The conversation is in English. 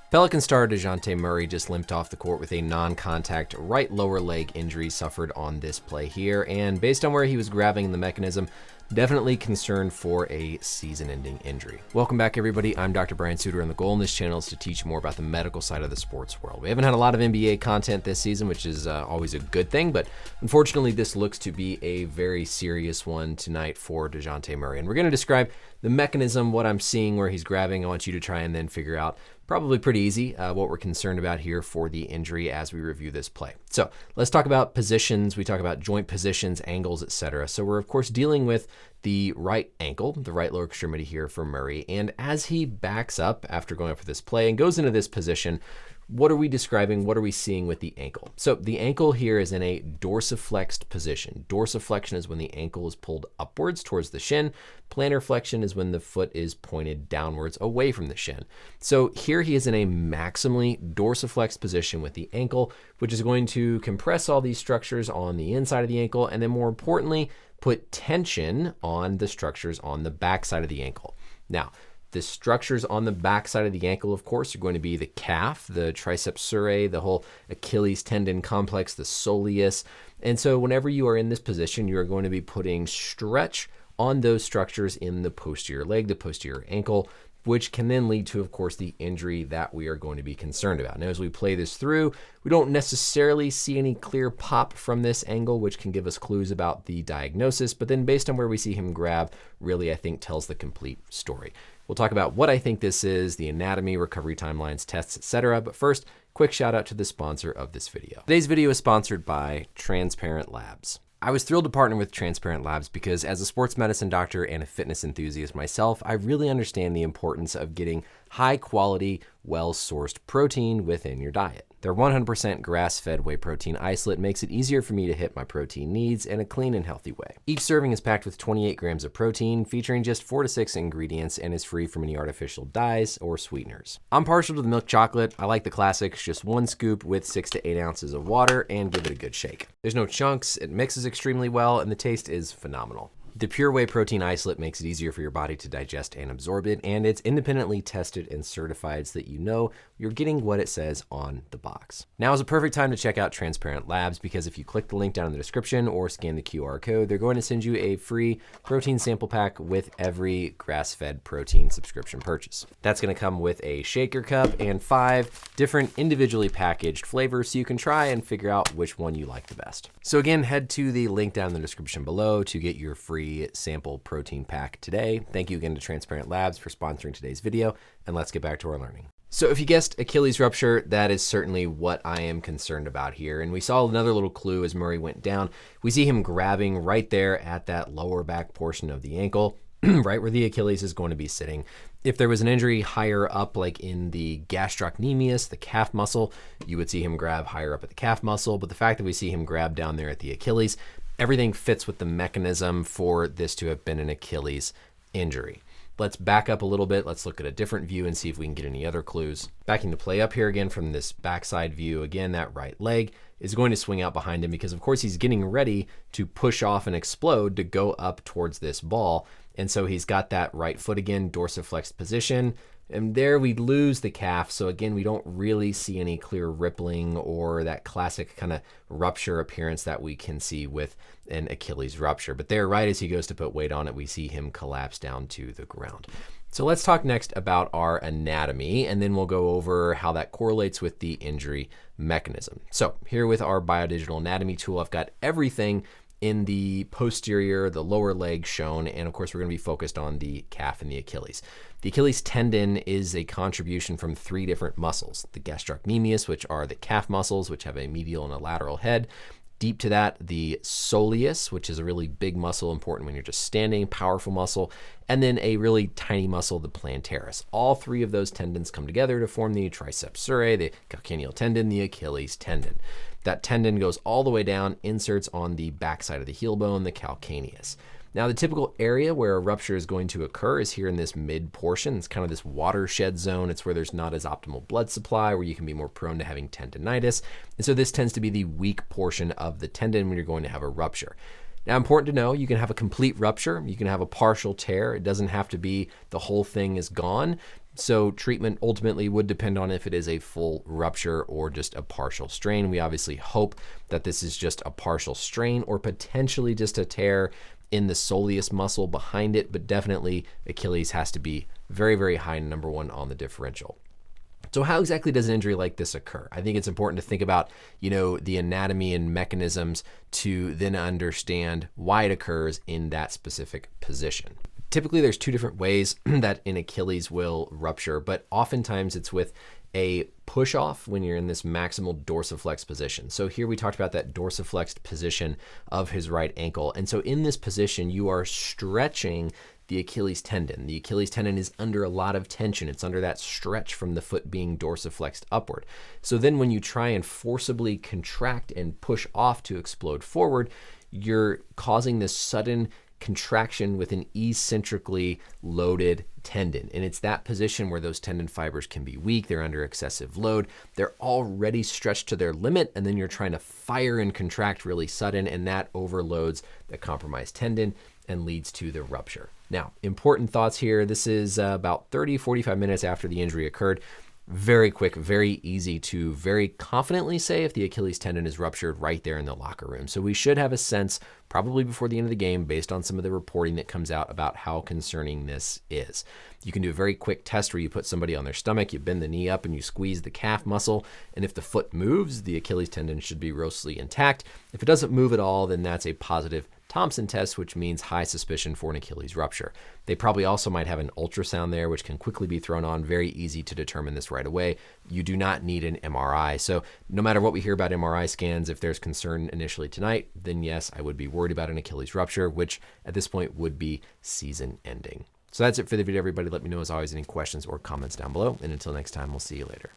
Pelican star Dejounte Murray just limped off the court with a non-contact right lower leg injury suffered on this play here, and based on where he was grabbing the mechanism, definitely concerned for a season-ending injury. Welcome back, everybody. I'm Dr. Brian Sutterer, and the goal in this channel is to teach you more about the medical side of the sports world. We haven't had a lot of NBA content this season, which is always a good thing, but unfortunately, this looks to be a very serious one tonight for Dejounte Murray. And we're going to describe the mechanism, what I'm seeing where he's grabbing. I want you to try and then figure out, probably pretty easy, what we're concerned about here for the injury as we review this play. So let's talk about positions. We talk about joint positions, angles, etc. So we're of course dealing with the right ankle, the right lower extremity here for Murray. And as he backs up after going up for this play and goes into this position, what are we describing? What are we seeing with the ankle? So the ankle here is in a dorsiflexed position. Dorsiflexion is when the ankle is pulled upwards towards the shin. Plantar flexion is when the foot is pointed downwards away from the shin. So here he is in a maximally dorsiflexed position with the ankle, which is going to compress all these structures on the inside of the ankle, and then more importantly, put tension on the structures on the back side of the ankle. Now, the structures on the back side of the ankle, of course, are going to be the calf, the triceps surae, the whole Achilles tendon complex, the soleus. And so whenever you are in this position, you are going to be putting stretch on those structures in the posterior leg, the posterior ankle, which can then lead to, of course, the injury that we are going to be concerned about. Now, as we play this through, we don't necessarily see any clear pop from this angle, which can give us clues about the diagnosis, but then based on where we see him grab, really, I think, tells the complete story. We'll talk about what I think this is, the anatomy, recovery timelines, tests, etc. But first, quick shout out to the sponsor of this video. Today's video is sponsored by Transparent Labs. I was thrilled to partner with Transparent Labs because as a sports medicine doctor and a fitness enthusiast myself, I really understand the importance of getting high quality, well-sourced protein within your diet. Their 100% grass-fed whey protein isolate makes it easier for me to hit my protein needs in a clean and healthy way. Each serving is packed with 28 grams of protein, featuring just 4 to 6 ingredients, and is free from any artificial dyes or sweeteners. I'm partial to the milk chocolate. I like the classics, just 1 scoop with 6 to 8 ounces of water, and give it a good shake. There's no chunks, it mixes extremely well, and the taste is phenomenal. The pure whey protein isolate makes it easier for your body to digest and absorb it, and it's independently tested and certified so that you know you're getting what it says on the box. Now is a perfect time to check out Transparent Labs because if you click the link down in the description or scan the QR code, they're going to send you a free protein sample pack with every grass-fed protein subscription purchase. That's going to come with a shaker cup and 5 different individually packaged flavors so you can try and figure out which one you like the best. So again, head to the link down in the description below to get your free sample protein pack today. Thank you again to Transparent Labs for sponsoring today's video, and let's get back to our learning. So if you guessed Achilles rupture, that is certainly what I am concerned about here. And we saw another little clue as Murray went down. We see him grabbing right there at that lower back portion of the ankle, right where the Achilles is going to be sitting. If there was an injury higher up, like in the gastrocnemius, the calf muscle, you would see him grab higher up at the calf muscle. But the fact that we see him grab down there at the Achilles, everything fits with the mechanism for this to have been an Achilles injury. Let's back up a little bit. Let's look at a different view and see if we can get any other clues. Backing the play up here again from this backside view, again, that right leg is going to swing out behind him because of course he's getting ready to push off and explode to go up towards this ball. And so he's got that right foot again, dorsiflexed position. And there we lose the calf. So again, we don't really see any clear rippling or that classic kind of rupture appearance that we can see with an Achilles rupture. But there, right as he goes to put weight on it, we see him collapse down to the ground. So let's talk next about our anatomy, and then we'll go over how that correlates with the injury mechanism. So here with our biodigital anatomy tool, I've got everything in the posterior, the lower leg shown, and of course we're going to be focused on the calf and the Achilles. The Achilles tendon is a contribution from 3 different muscles. The gastrocnemius, which are the calf muscles, which have a medial and a lateral head. Deep to that, the soleus, which is a really big muscle, important when you're just standing, powerful muscle, and then a really tiny muscle, the plantaris. All 3 of those tendons come together to form the triceps surae, the calcaneal tendon, the Achilles tendon. That tendon goes all the way down, inserts on the backside of the heel bone, the calcaneus. Now, the typical area where a rupture is going to occur is here in this mid portion. It's kind of this watershed zone. It's where there's not as optimal blood supply, where you can be more prone to having tendinitis. And so this tends to be the weak portion of the tendon when you're going to have a rupture. Now, important to know, you can have a complete rupture. You can have a partial tear. It doesn't have to be the whole thing is gone. So treatment ultimately would depend on if it is a full rupture or just a partial strain. We obviously hope that this is just a partial strain or potentially just a tear in the soleus muscle behind it, but definitely Achilles has to be very, very high, number one on the differential. So how exactly does an injury like this occur? I think it's important to think about, the anatomy and mechanisms to then understand why it occurs in that specific position. Typically, there's two different ways that an Achilles will rupture, but oftentimes it's with a push off when you're in this maximal dorsiflex position. So here we talked about that dorsiflexed position of his right ankle. And so in this position, you are stretching the Achilles tendon. The Achilles tendon is under a lot of tension. It's under that stretch from the foot being dorsiflexed upward. So then when you try and forcibly contract and push off to explode forward, you're causing this sudden contraction with an eccentrically loaded tendon. And it's that position where those tendon fibers can be weak. They're under excessive load. They're already stretched to their limit. And then you're trying to fire and contract really sudden, and that overloads the compromised tendon and leads to the rupture. Now, important thoughts here. This is about 30-45 minutes after the injury occurred. Very quick, very easy to very confidently say if the Achilles tendon is ruptured right there in the locker room. So we should have a sense probably before the end of the game based on some of the reporting that comes out about how concerning this is. You can do a very quick test where you put somebody on their stomach, you bend the knee up and you squeeze the calf muscle. And if the foot moves, the Achilles tendon should be grossly intact. If it doesn't move at all, then that's a positive Thompson test, which means high suspicion for an Achilles rupture. They probably also might have an ultrasound there, which can quickly be thrown on. Very easy to determine this right away. You do not need an MRI. So no matter what we hear about MRI scans, if there's concern initially tonight, then yes, I would be worried about an Achilles rupture, which at this point would be season ending. So that's it for the video, everybody. Let me know as always any questions or comments down below. And until next time, we'll see you later.